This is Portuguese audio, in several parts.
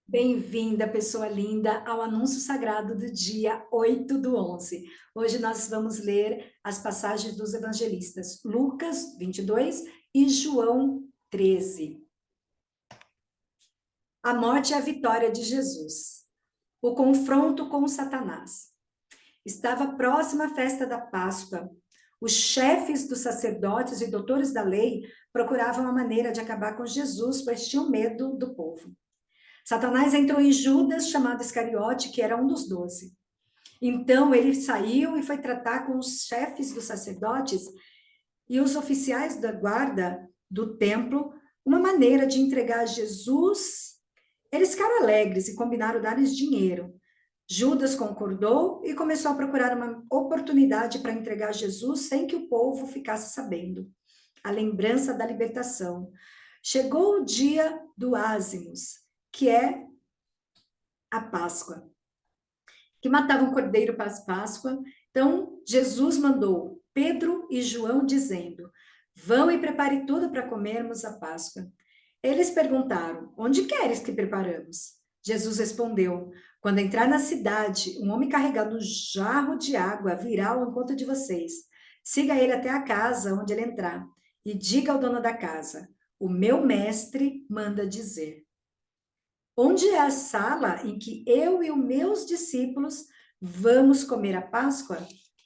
Bem-vinda, pessoa linda, ao anúncio sagrado do dia 8/11. Hoje nós vamos ler as passagens dos evangelistas Lucas 22 e João 13. A morte e a vitória de Jesus. O confronto com Satanás. Estava próxima a festa da Páscoa. Os chefes dos sacerdotes e doutores da lei procuravam uma maneira de acabar com Jesus, pois tinham medo do povo. Satanás entrou em Judas, chamado Iscariote, que era um dos 12. Então ele saiu e foi tratar com os chefes dos sacerdotes e os oficiais da guarda do templo uma maneira de entregar a Jesus. Eles ficaram alegres e combinaram dar-lhes dinheiro. Judas concordou e começou a procurar uma oportunidade para entregar Jesus sem que o povo ficasse sabendo. A lembrança da libertação. Chegou o dia do ázimos, que é a Páscoa, que matava um cordeiro para a Páscoa. Então, Jesus mandou Pedro e João dizendo: vão e prepare tudo para comermos a Páscoa. Eles perguntaram: onde queres que preparamos? Jesus respondeu: quando entrar na cidade, um homem carregando um jarro de água virá ao encontro de vocês. Siga ele até a casa onde ele entrar e diga ao dono da casa: o meu mestre manda dizer. Onde é a sala em que eu e os meus discípulos vamos comer a Páscoa?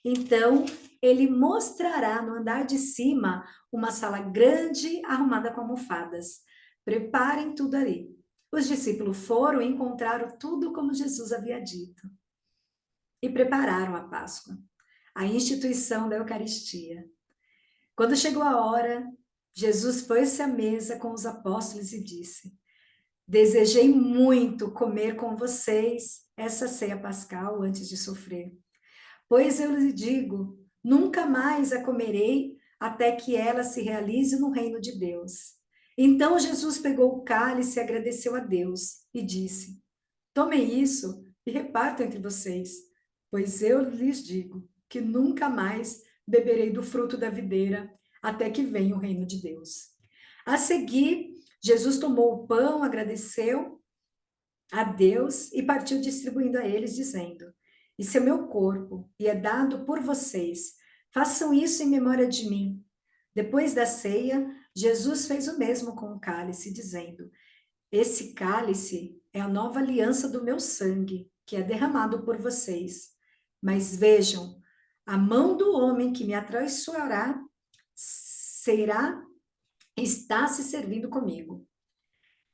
Então, ele mostrará no andar de cima uma sala grande arrumada com almofadas. Preparem tudo ali. Os discípulos foram e encontraram tudo como Jesus havia dito. E prepararam a Páscoa, a instituição da Eucaristia. Quando chegou a hora, Jesus pôs-se à mesa com os apóstolos e disse: desejei muito comer com vocês essa ceia pascal antes de sofrer. Pois eu lhe digo, nunca mais a comerei até que ela se realize no reino de Deus. Então Jesus pegou o cálice e agradeceu a Deus e disse: tomem isso e repartam entre vocês, pois eu lhes digo que nunca mais beberei do fruto da videira até que venha o reino de Deus. A seguir, Jesus tomou o pão, agradeceu a Deus e partiu distribuindo a eles, dizendo: isso é meu corpo e é dado por vocês. Façam isso em memória de mim. Depois da ceia, Jesus fez o mesmo com o cálice, dizendo: esse cálice é a nova aliança do meu sangue, que é derramado por vocês. Mas vejam, a mão do homem que me atraiçoará está se servindo comigo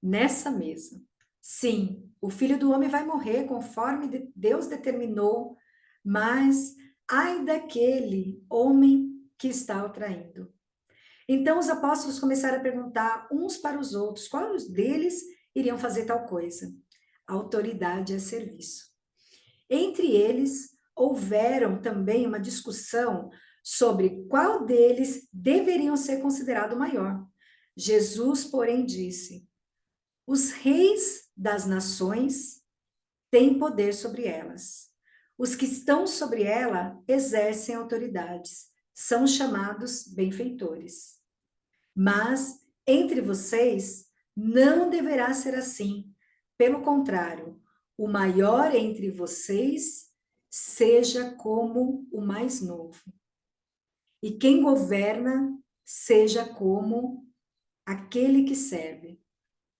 nessa mesa. Sim, o Filho do Homem vai morrer conforme Deus determinou, mas ai daquele homem que está o traindo. Então os apóstolos começaram a perguntar uns para os outros quais deles iriam fazer tal coisa. A autoridade é serviço. Entre eles, houveram também uma discussão sobre qual deles deveriam ser considerado maior. Jesus, porém, disse: os reis das nações têm poder sobre elas. Os que estão sobre ela exercem autoridades, são chamados benfeitores. Mas entre vocês não deverá ser assim. Pelo contrário, o maior entre vocês seja como o mais novo. E quem governa seja como aquele que serve.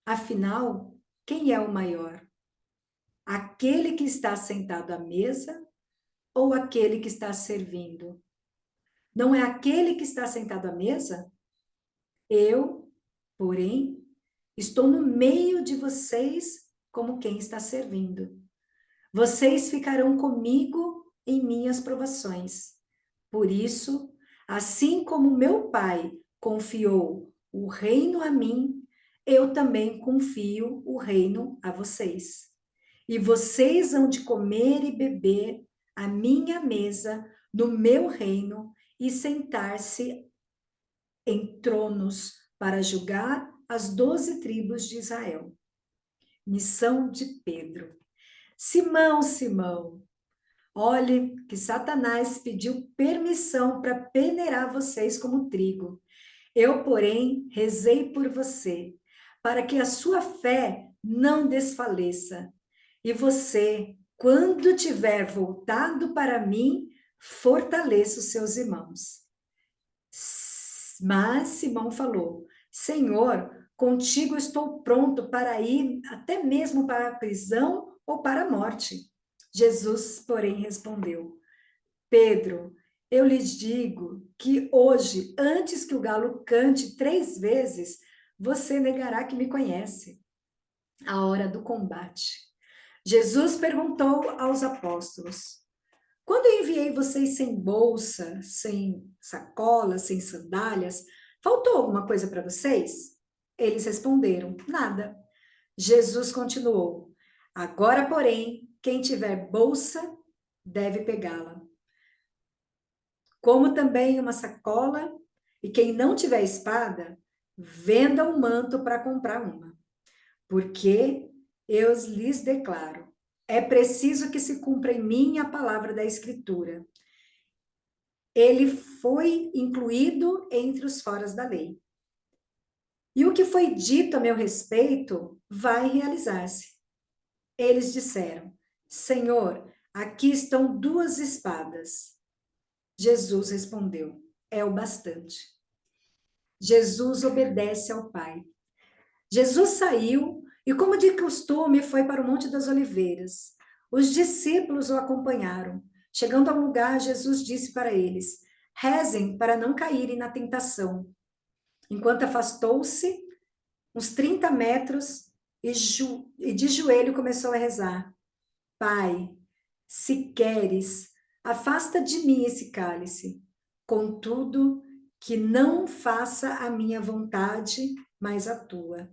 Afinal, quem é o maior? Aquele que está sentado à mesa ou aquele que está servindo? Não é aquele que está sentado à mesa? Eu, porém, estou no meio de vocês como quem está servindo. Vocês ficarão comigo em minhas provações. Por isso, assim como meu Pai confiou o reino a mim, eu também confio o reino a vocês. E vocês hão de comer e beber à minha mesa no meu reino e sentar-se em tronos para julgar as 12 tribos de Israel. Missão de Pedro. Simão, Simão, olhe que Satanás pediu permissão para peneirar vocês como trigo. Eu, porém, rezei por você, para que a sua fé não desfaleça. E você, quando tiver voltado para mim, fortaleça os seus irmãos. Mas Simão falou: Senhor, contigo estou pronto para ir até mesmo para a prisão ou para a morte. Jesus, porém, respondeu: Pedro, eu lhes digo que hoje, antes que o galo cante 3 vezes, você negará que me conhece. A hora do combate. Jesus perguntou aos apóstolos: Quando eu enviei vocês sem bolsa, sem sacola, sem sandálias, faltou alguma coisa para vocês? Eles responderam: Nada. Jesus continuou: Agora, porém, quem tiver bolsa deve pegá-la, como também uma sacola, e quem não tiver espada, venda um manto para comprar uma. Porque eu lhes declaro, é preciso que se cumpra em mim a palavra da Escritura. Ele foi incluído entre os foras da lei. E o que foi dito a meu respeito vai realizar-se. Eles disseram: Senhor, aqui estão 2 espadas. Jesus respondeu: é o bastante. Jesus obedece ao Pai. Jesus saiu e, como de costume, foi para o Monte das Oliveiras. Os discípulos o acompanharam. Chegando ao lugar, Jesus disse para eles: rezem para não caírem na tentação. Enquanto afastou-se, uns 30 metros, e de joelho começou a rezar: Pai, se queres, afasta de mim esse cálice. Contudo, que não faça a minha vontade, mas a tua.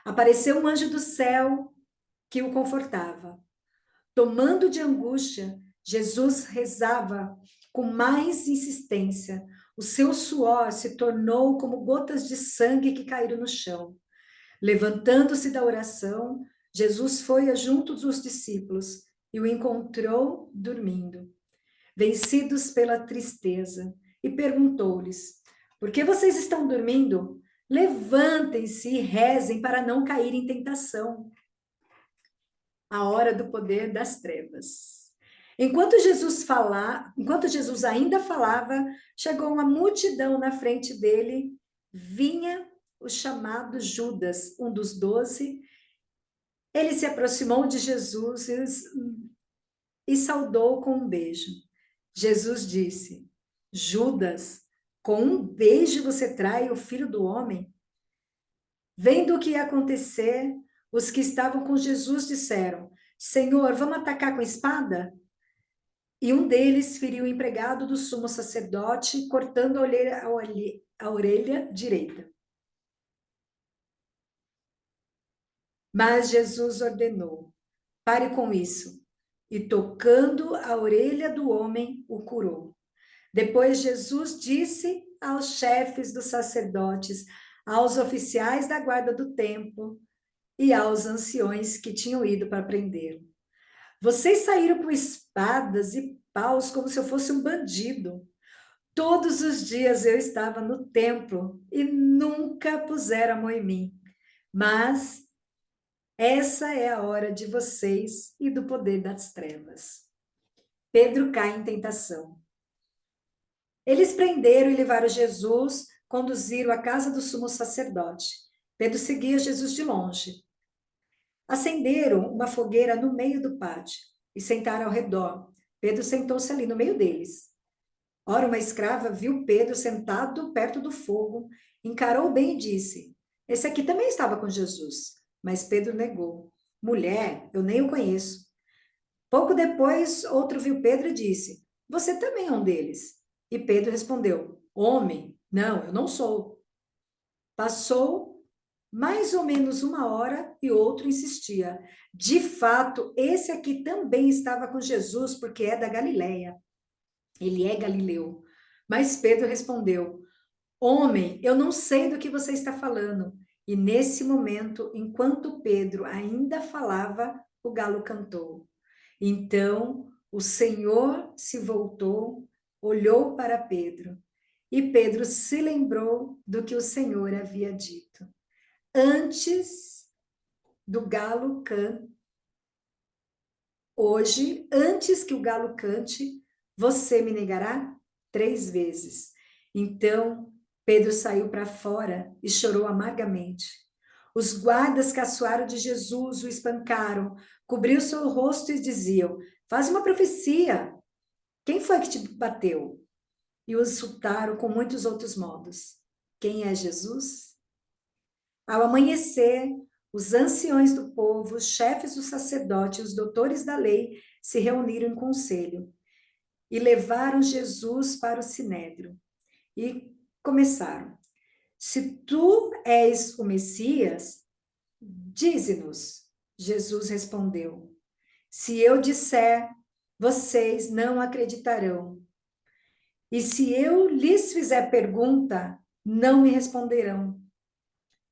Apareceu um anjo do céu que o confortava. Tomando de angústia, Jesus rezava com mais insistência. O seu suor se tornou como gotas de sangue que caíram no chão. Levantando-se da oração, Jesus foi junto dos discípulos e o encontrou dormindo, vencidos pela tristeza, e perguntou-lhes: Por que vocês estão dormindo? Levantem-se e rezem para não cair em tentação. A hora do poder das trevas. Enquanto Jesus ainda falava, chegou uma multidão na frente dele. Vinha o chamado Judas, um dos 12. Ele se aproximou de Jesus e saudou com um beijo. Jesus disse: Judas, com um beijo você trai o filho do homem? Vendo o que ia acontecer, os que estavam com Jesus disseram: Senhor, vamos atacar com espada? E um deles feriu o empregado do sumo sacerdote, cortando a orelha direita. Mas Jesus ordenou: Pare com isso. E tocando a orelha do homem, o curou. Depois Jesus disse aos chefes dos sacerdotes, aos oficiais da guarda do templo e aos anciões que tinham ido para prendê-lo: Vocês saíram com espadas e paus como se eu fosse um bandido. Todos os dias eu estava no templo e nunca puseram a mão em mim. Mas essa é a hora de vocês e do poder das trevas. Pedro cai em tentação. Eles prenderam e levaram Jesus, conduziram à casa do sumo sacerdote. Pedro seguia Jesus de longe. Acenderam uma fogueira no meio do pátio e sentaram ao redor. Pedro sentou-se ali no meio deles. Ora, uma escrava viu Pedro sentado perto do fogo, encarou bem e disse: Esse aqui também estava com Jesus. Mas Pedro negou: Mulher, eu nem o conheço. Pouco depois, outro viu Pedro e disse: Você também é um deles. E Pedro respondeu: Homem, não, eu não sou. Passou mais ou menos uma hora e outro insistia: De fato, esse aqui também estava com Jesus, porque é da Galileia. Ele é galileu. Mas Pedro respondeu: Homem, eu não sei do que você está falando. E nesse momento, enquanto Pedro ainda falava, o galo cantou. Então o Senhor se voltou, olhou para Pedro, e Pedro se lembrou do que o Senhor havia dito. Antes do galo cante, hoje, antes que o galo cante, você me negará 3 vezes. Então, Pedro saiu para fora e chorou amargamente. Os guardas caçoaram de Jesus, o espancaram, cobriu seu rosto e diziam: faz uma profecia. Quem foi que te bateu? E o insultaram com muitos outros modos. Quem é Jesus? Ao amanhecer, os anciões do povo, os chefes dos sacerdotes e os doutores da lei se reuniram em conselho e levaram Jesus para o sinédrio. E começaram: se tu és o Messias, dize-nos. Jesus respondeu: se eu disser, vocês não acreditarão. E se eu lhes fizer pergunta, não me responderão.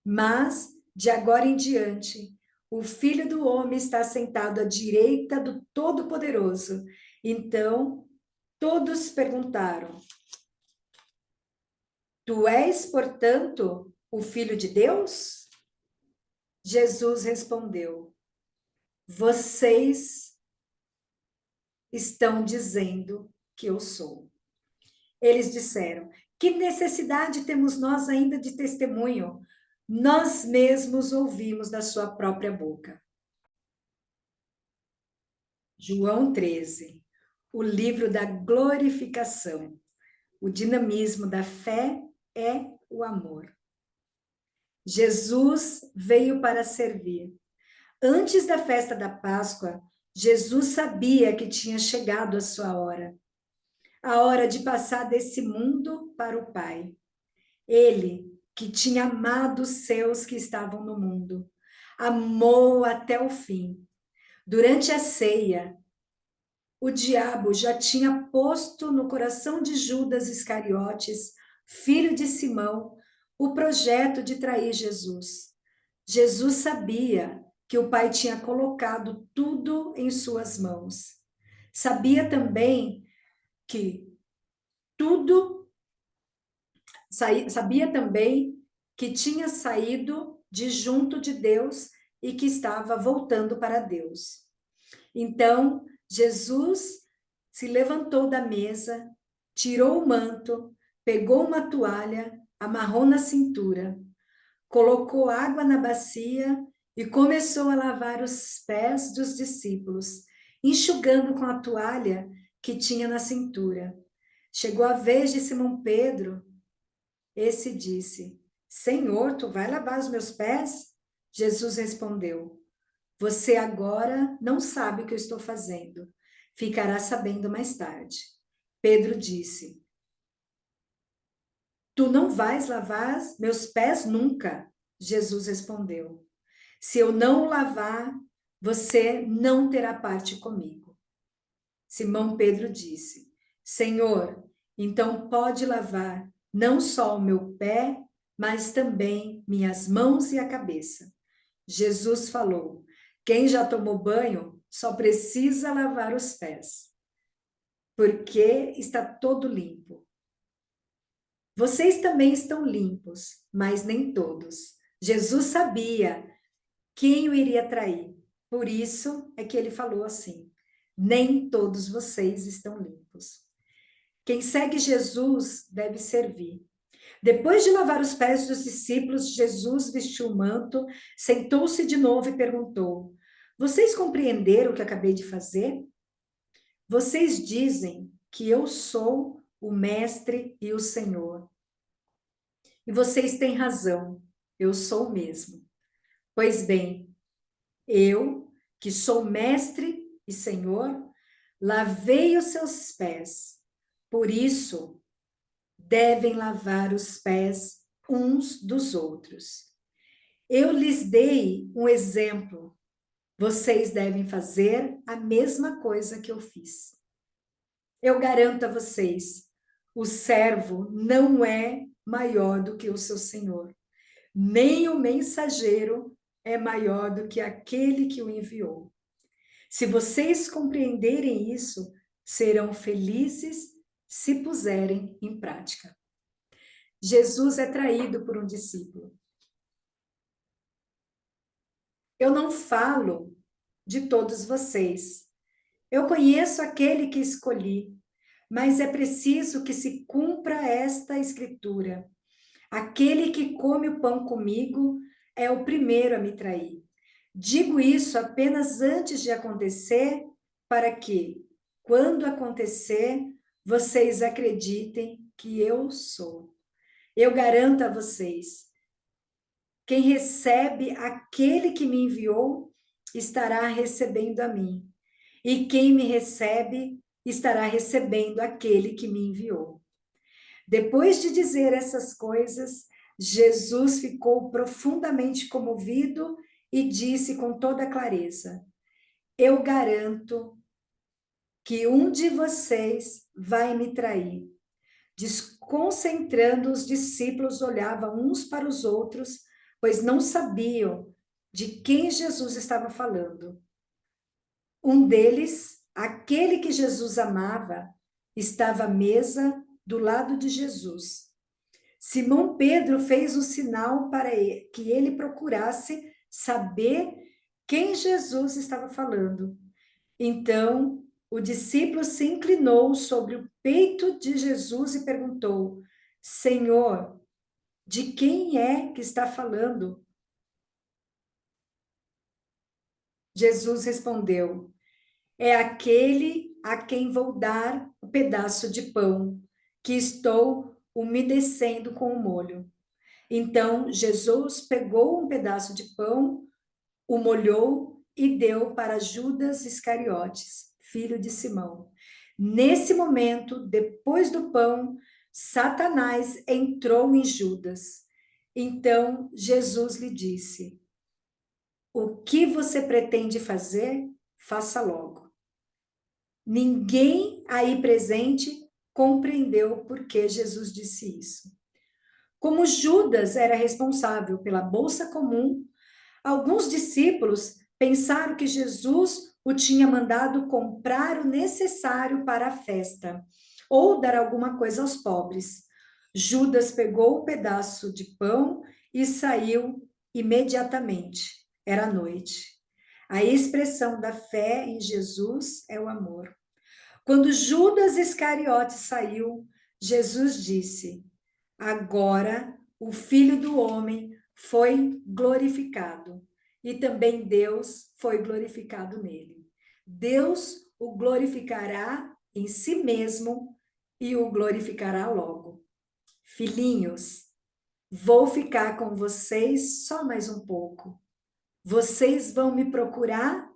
Mas, de agora em diante, o Filho do Homem está sentado à direita do Todo-Poderoso. Então, todos perguntaram: tu és, portanto, o Filho de Deus? Jesus respondeu: vocês estão dizendo que eu sou. Eles disseram: que necessidade temos nós ainda de testemunho? Nós mesmos ouvimos da sua própria boca. João 13, o livro da glorificação. O dinamismo da fé é o amor. Jesus veio para servir. Antes da festa da Páscoa, Jesus sabia que tinha chegado a sua hora, a hora de passar desse mundo para o Pai. Ele, que tinha amado os seus que estavam no mundo, amou até o fim. Durante a ceia, o diabo já tinha posto no coração de Judas Iscariotes, filho de Simão, o projeto de trair Jesus. Jesus sabia que o Pai tinha colocado tudo em suas mãos. Sabia também que tudo, sabia também que tinha saído de junto de Deus e que estava voltando para Deus. Então, Jesus se levantou da mesa, tirou o manto, pegou uma toalha, amarrou na cintura, colocou água na bacia e começou a lavar os pés dos discípulos, enxugando com a toalha que tinha na cintura. Chegou a vez de Simão Pedro. Esse disse: Senhor, tu vai lavar os meus pés? Jesus respondeu: você agora não sabe o que eu estou fazendo. Ficará sabendo mais tarde. Pedro disse: tu não vais lavar meus pés nunca. Jesus respondeu: se eu não o lavar, você não terá parte comigo. Simão Pedro disse: Senhor, então pode lavar não só o meu pé, mas também minhas mãos e a cabeça. Jesus falou: quem já tomou banho só precisa lavar os pés, porque está todo limpo. Vocês também estão limpos, mas nem todos. Jesus sabia quem o iria trair. Por isso é que ele falou assim: nem todos vocês estão limpos. Quem segue Jesus deve servir. Depois de lavar os pés dos discípulos, Jesus vestiu o manto, sentou-se de novo e perguntou: vocês compreenderam o que acabei de fazer? Vocês dizem que eu sou o Mestre e o Senhor. E vocês têm razão, eu sou o mesmo. Pois bem, eu, que sou Mestre e Senhor, lavei os seus pés. Por isso, devem lavar os pés uns dos outros. Eu lhes dei um exemplo. Vocês devem fazer a mesma coisa que eu fiz. Eu garanto a vocês, o servo não é maior do que o seu senhor, nem o mensageiro é maior do que aquele que o enviou. Se vocês compreenderem isso, serão felizes se puserem em prática. Jesus é traído por um discípulo. Eu não falo de todos vocês. Eu conheço aquele que escolhi, mas é preciso que se cumpra esta escritura. Aquele que come o pão comigo é o primeiro a me trair. Digo isso apenas antes de acontecer, para que, quando acontecer, vocês acreditem que eu sou. Eu garanto a vocês, quem recebe aquele que me enviou, estará recebendo a mim. E quem me recebe, estará recebendo aquele que me enviou. Depois de dizer essas coisas, Jesus ficou profundamente comovido e disse com toda clareza: Eu garanto que um de vocês vai me trair. Desconcentrando, os discípulos olhavam uns para os outros, pois não sabiam de quem Jesus estava falando. Um deles, aquele que Jesus amava, estava à mesa do lado de Jesus. Simão Pedro fez um sinal para que ele procurasse saber quem Jesus estava falando. Então, o discípulo se inclinou sobre o peito de Jesus e perguntou: Senhor, de quem é que está falando? Jesus respondeu: É aquele a quem vou dar o pedaço de pão que estou umedecendo com o molho. Então, Jesus pegou um pedaço de pão, o molhou e deu para Judas Iscariotes, filho de Simão. Nesse momento, depois do pão, Satanás entrou em Judas. Então, Jesus lhe disse: O que você pretende fazer, faça logo. Ninguém aí presente compreendeu por que Jesus disse isso. Como Judas era responsável pela bolsa comum, alguns discípulos pensaram que Jesus o tinha mandado comprar o necessário para a festa ou dar alguma coisa aos pobres. Judas pegou o pedaço de pão e saiu imediatamente. Era noite. A expressão da fé em Jesus é o amor. Quando Judas Iscariote saiu, Jesus disse: Agora o Filho do Homem foi glorificado e também Deus foi glorificado nele. Deus o glorificará em si mesmo e o glorificará logo. Filhinhos, vou ficar com vocês só mais um pouco. Vocês vão me procurar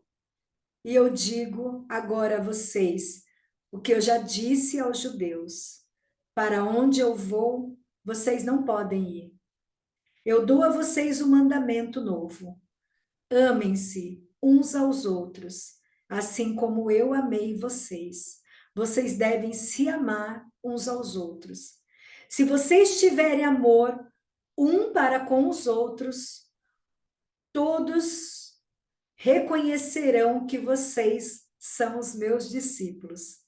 e eu digo agora a vocês o que eu já disse aos judeus: para onde eu vou, vocês não podem ir. Eu dou a vocês um mandamento novo: amem-se uns aos outros, assim como eu amei vocês. Vocês devem se amar uns aos outros. Se vocês tiverem amor um para com os outros, todos reconhecerão que vocês são os meus discípulos.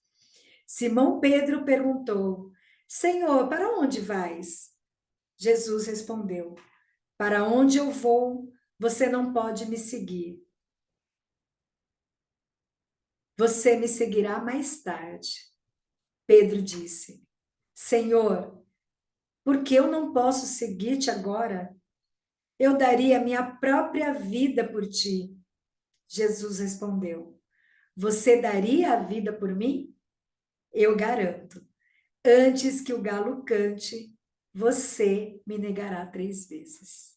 Simão Pedro perguntou: Senhor, para onde vais? Jesus respondeu: Para onde eu vou, você não pode me seguir. Você me seguirá mais tarde. Pedro disse: Senhor, por que eu não posso seguir-te agora? Eu daria minha própria vida por ti. Jesus respondeu: Você daria a vida por mim? Eu garanto. Antes que o galo cante, você me negará 3 vezes.